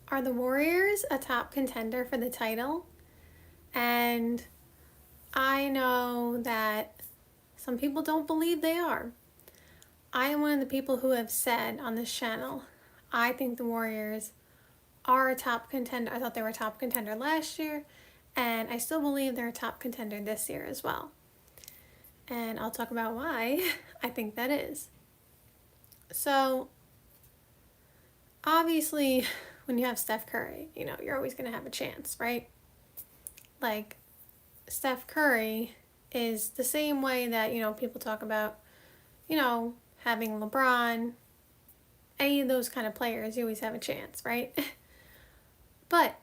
Are the Warriors a top contender for the title? And I know that some people don't believe they are. I am one of the people who have said on this channel, I think the Warriors are a top contender. I thought they were a top contender last year, and I still believe they're a top contender this year as well. And I'll talk about why I think that is. So, obviously, when you have Steph Curry, you're always going to have a chance, right? Like, Steph Curry is the same way that, people talk about, having LeBron, any of those kind of players, you always have a chance, right? But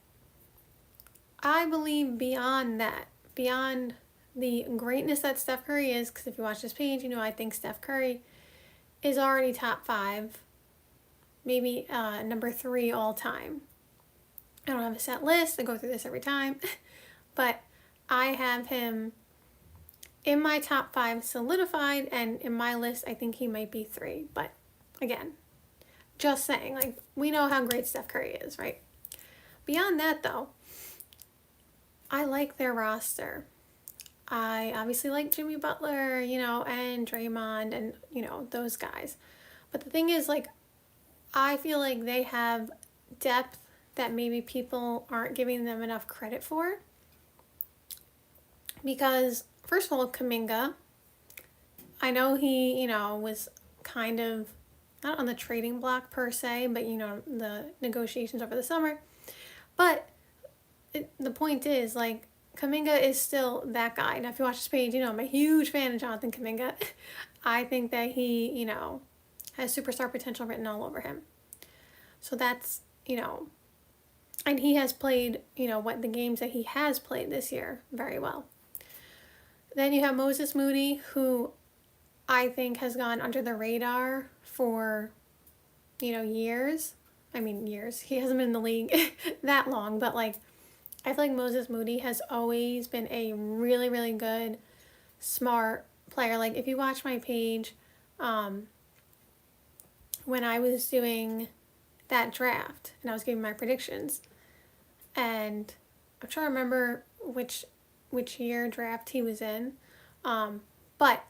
I believe beyond that, beyond the greatness that Steph Curry is, because if you watch this page, I think Steph Curry is already top 5, maybe number 3 all time. I don't have a set list, I go through this every time, but I have him in my top 5 solidified, and in my list, I think he might be 3. But again, just saying, like, we know how great Steph Curry is, right? Beyond that, though, I like their roster. I obviously like Jimmy Butler, and Draymond and, those guys. But the thing is, like, I feel like they have depth that maybe people aren't giving them enough credit for. Because, first of all, Kuminga, I know he, was kind of not on the trading block per se, but, the negotiations over the summer. But the point is, like, Kuminga is still that guy. Now, if you watch this page, I'm a huge fan of Jonathan Kuminga. I think that he, has superstar potential written all over him. So that's, and he has played, what the games that he has played this year very well. Then you have Moses Moody, who I think has gone under the radar for, years. I mean, years. He hasn't been in the league that long, but, like, I feel like Moses Moody has always been a really, really good, smart player. Like, if you watch my page, when I was doing that draft, and I was giving my predictions, and I'm trying to remember which year draft he was in, but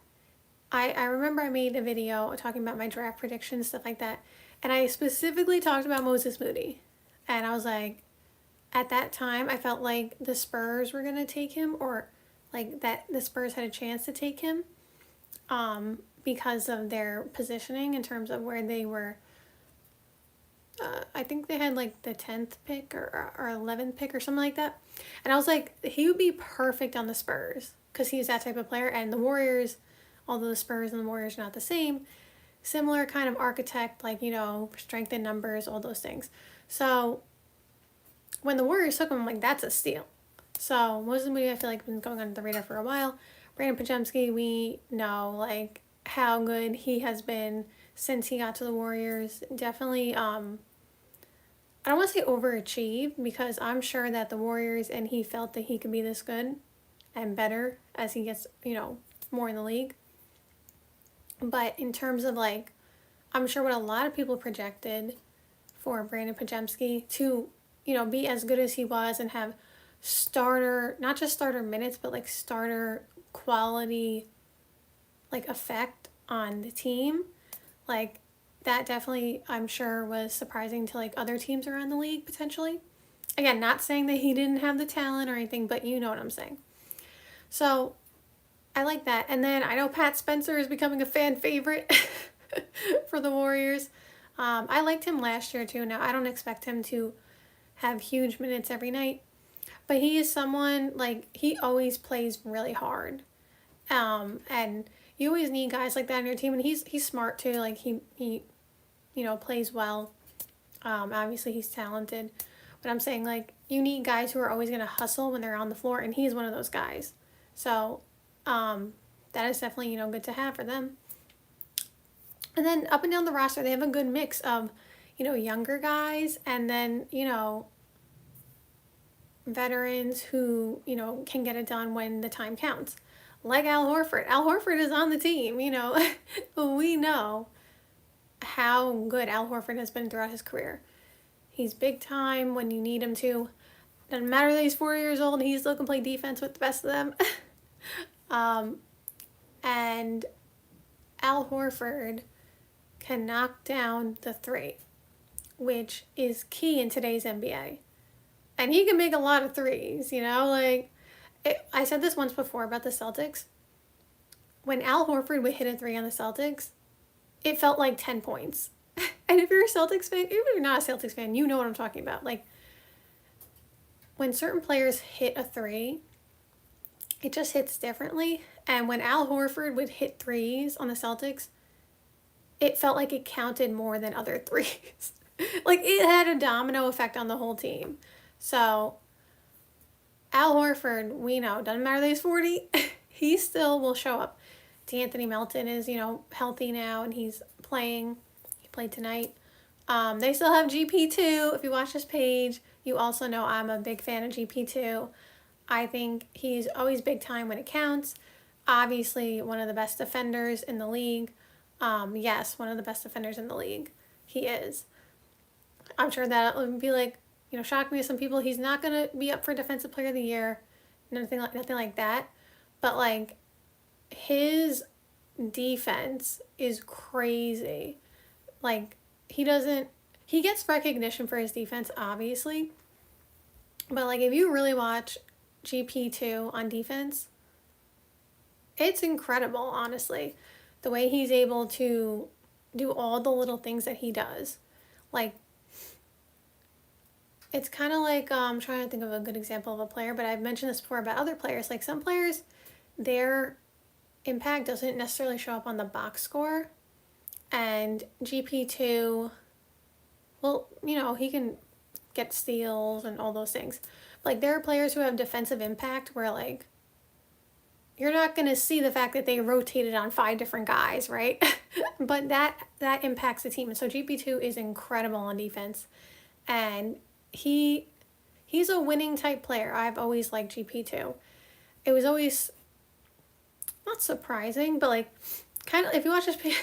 I remember I made a video talking about my draft predictions, stuff like that, and I specifically talked about Moses Moody, and I was like, at that time, I felt like the Spurs were going to take him, or like that the Spurs had a chance to take him, because of their positioning in terms of where they were. I think they had like the 10th pick or 11th pick or something like that. And I was like, he would be perfect on the Spurs because he's that type of player. And the Warriors, although the Spurs and the Warriors are not the same, similar kind of architect, like, strength in numbers, all those things. So when the Warriors took him, I'm like, that's a steal. So Moses Moody, I feel like, been going under the radar for a while. Brandon Podziemski, we know, like, how good he has been since he got to the Warriors. Definitely, I don't want to say overachieved, because I'm sure that the Warriors and he felt that he could be this good and better as he gets, more in the league. But in terms of, like, I'm sure what a lot of people projected for Brandon Podziemski to, be as good as he was and have starter, not just starter minutes, but like starter quality, like, effect on the team, like, that definitely, I'm sure, was surprising to, like, other teams around the league, potentially. Again, not saying that he didn't have the talent or anything, but you know what I'm saying. So, I like that. And then I know Pat Spencer is becoming a fan favorite for the Warriors. I liked him last year, too. Now, I don't expect him to have huge minutes every night, but he is someone, like, he always plays really hard. And you always need guys like that on your team, and he's smart too. Like, he plays well. Obviously he's talented, but I'm saying, like, you need guys who are always gonna hustle when they're on the floor, and he's one of those guys. So, that is definitely, good to have for them. And then up and down the roster, they have a good mix of, younger guys, and then, veterans who, can get it done when the time counts. Like Al Horford. Al Horford is on the team, we know how good Al Horford has been throughout his career. He's big time when you need him to. Doesn't matter that he's 4 years old, he still can play defense with the best of them. And Al Horford can knock down the three, which is key in today's NBA. And he can make a lot of threes, you know? Like, I said this once before about the Celtics. When Al Horford would hit a three on the Celtics, it felt like 10 points. And if you're a Celtics fan, even if you're not a Celtics fan, you know what I'm talking about. Like, when certain players hit a three, it just hits differently. And when Al Horford would hit threes on the Celtics, it felt like it counted more than other threes. Like, it had a domino effect on the whole team. So, Al Horford, we know, doesn't matter that he's 40, he still will show up. D'Anthony Melton is, healthy now, and he's playing. He played tonight. They still have GP2. If you watch this page, you also know I'm a big fan of GP2. I think he's always big time when it counts. Obviously, one of the best defenders in the league. Yes, one of the best defenders in the league. He is. I'm sure that would be shock me to some people. He's not going to be up for Defensive Player of the Year. Nothing like that. But, his defense is crazy. He gets recognition for his defense, obviously. But, if you really watch GP2 on defense, it's incredible, honestly. The way he's able to do all the little things that he does. It's kind of I'm trying to think of a good example of a player, but I've mentioned this before about other players. Some players, their impact doesn't necessarily show up on the box score. And GP2, well, he can get steals and all those things. There are players who have defensive impact where, you're not going to see the fact that they rotated on 5 different guys, right? But that impacts the team. And so GP2 is incredible on defense. And he's a winning type player. I've always liked GP2. It was always not surprising, but kind of, if you watch this page,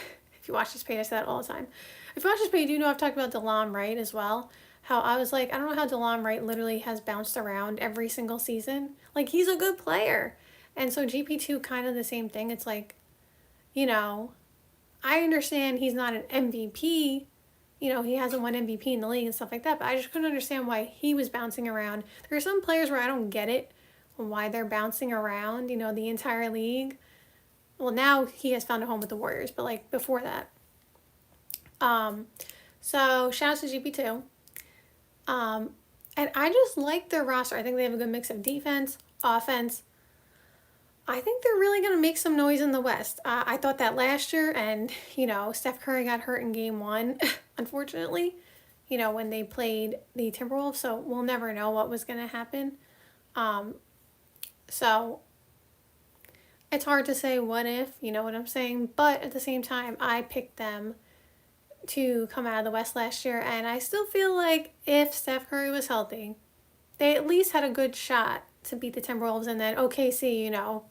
I say that all the time. If you watch this page, you know I've talked about DeLon Wright as well. How I was I don't know how DeLon Wright literally has bounced around every single season. He's a good player. And so GP2, kind of the same thing. It's I understand he's not an MVP. He hasn't won MVP in the league and stuff like that, but I just couldn't understand why he was bouncing around. There are some players where I don't get it, why they're bouncing around, the entire league. Well, now he has found a home with the Warriors, but before that. So shout out to GP2. And I just like their roster. I think they have a good mix of defense, offense. I think they're really going to make some noise in the West. I thought that last year, and, Steph Curry got hurt in game 1, unfortunately, when they played the Timberwolves, so we'll never know what was going to happen. So it's hard to say what if, you know what I'm saying, but at the same time, I picked them to come out of the West last year, and I still feel like if Steph Curry was healthy, they at least had a good shot to beat the Timberwolves, and then OKC,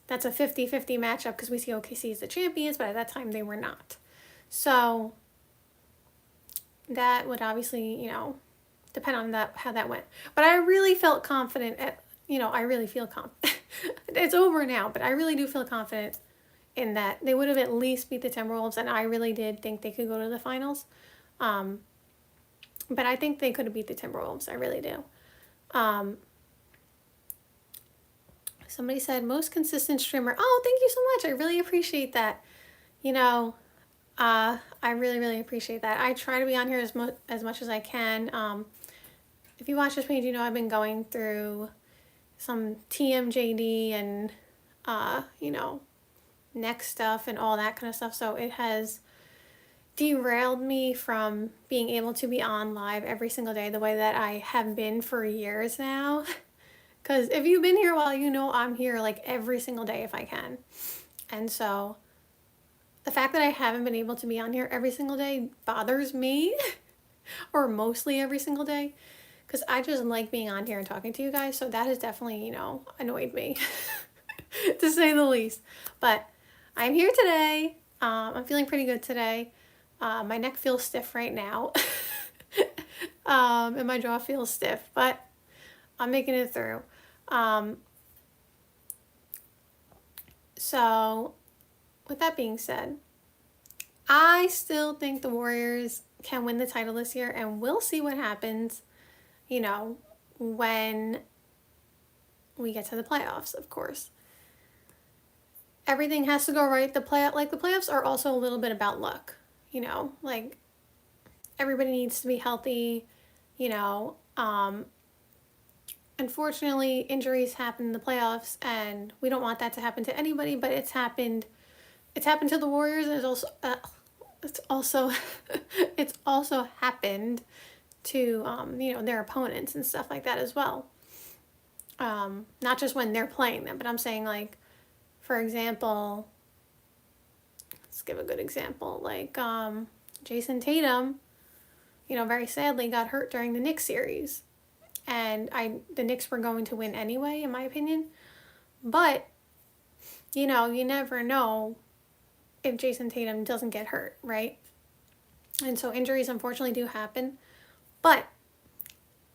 that's a 50-50 matchup because we see OKC as the champions, but at that time they were not. So that would obviously, depend on how that went. But I really felt confident I really feel confident. It's over now, but I really do feel confident in that they would have at least beat the Timberwolves, and I really did think they could go to the finals. But I think they could have beat the Timberwolves. I really do. Somebody said, most consistent streamer. Oh, thank you so much. I really appreciate that. I really, really appreciate that. I try to be on here as much as I can. If you watch this page, I've been going through some TMJD and, next stuff and all that kind of stuff. So it has derailed me from being able to be on live every single day the way that I have been for years now. Because if you've been here a while, I'm here every single day if I can. And so the fact that I haven't been able to be on here every single day bothers me, or mostly every single day, because I just like being on here and talking to you guys. So that has definitely, annoyed me, to say the least. But I'm here today. I'm feeling pretty good today. My neck feels stiff right now. And my jaw feels stiff, but I'm making it through. So with that being said, I still think the Warriors can win the title this year, and we'll see what happens, you know, when we get to the playoffs, of course. Everything has to go right. The playoffs are also a little bit about luck, you know, like everybody needs to be healthy, you know. Unfortunately, injuries happen in the playoffs, and we don't want that to happen to anybody, but it's happened. It's happened to the Warriors, and it's also it's also happened to you know, their opponents and stuff like that as well. Not just when they're playing them, but I'm saying, like, for example, let's give a good example, like Jason Tatum, you know, very sadly got hurt during the Knicks series, and the Knicks were going to win anyway, in my opinion, but you know, you never know if Jason Tatum doesn't get hurt, right? And so injuries unfortunately do happen. But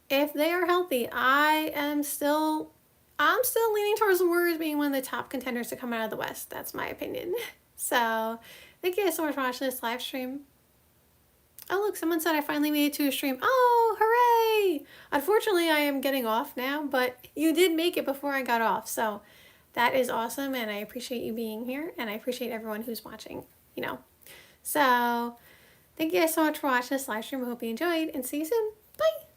if they are healthy, I'm still leaning towards the Warriors being one of the top contenders to come out of the West. That's my opinion. So thank you guys so much for watching this live stream. Oh, look, someone said I finally made it to a stream. Oh, hooray! Unfortunately, I am getting off now, but you did make it before I got off. So that is awesome, and I appreciate you being here, and I appreciate everyone who's watching, you know. So thank you guys so much for watching this live stream. I hope you enjoyed, and see you soon. Bye!